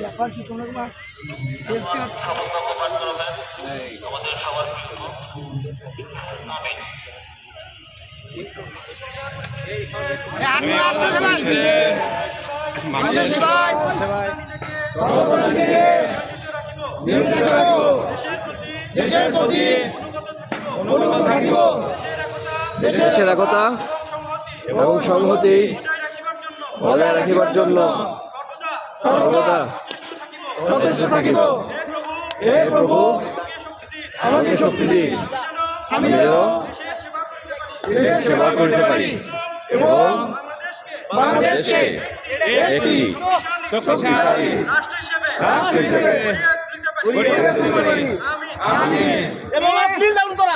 ব্যাপার কি তোমরা আমাদের সবার দেশের প্রতি দেশের একতা এবং সংহতি বজায় রাখিবার জন্য সর্বদা প্রতিষ্ঠিত থাকিব। হে প্রভু, আমাকে শক্তি দিন, আমি যেন দেশের সেবা করিতে পারি এবং বাংলাদেশকে একটি শক্তিশালী রাষ্ট্র হিসেবে গড়ে তুলতে পারি। আমিন। এবং আপনি ডাউন করা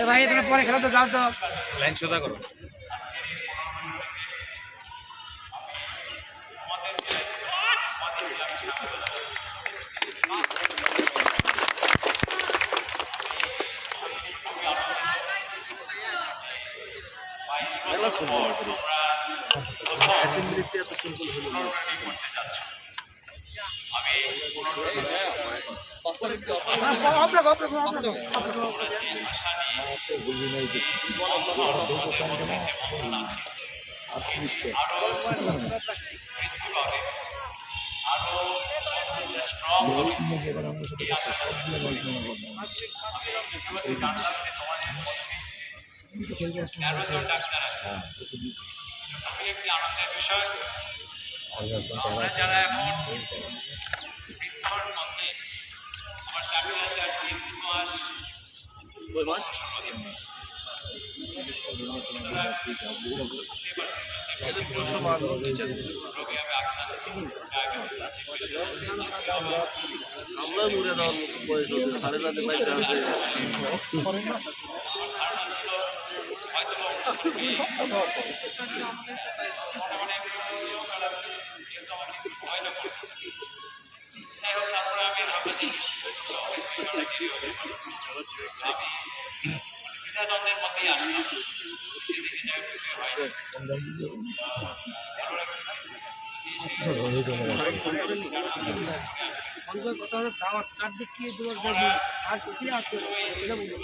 ভাই তোমরা পরে খেলা তো যাও তো লাইন সোজা করো। অ্যাসেম্বলিতে এত সিম্পল হলো না। একটি আনন্দের বিষয় আমরা যারা এখন বৃদ্ধর মধ্যে আমার চাকরি আছে আর 2 মাস আমরা মরে যাওয়ার বয়স হচ্ছে, সাড়ে রাতে পয়সা আছে। দাওয়াত কার্ড দেখিয়ে দেওয়ার জন্য আর কি আছে সেটা বলুন।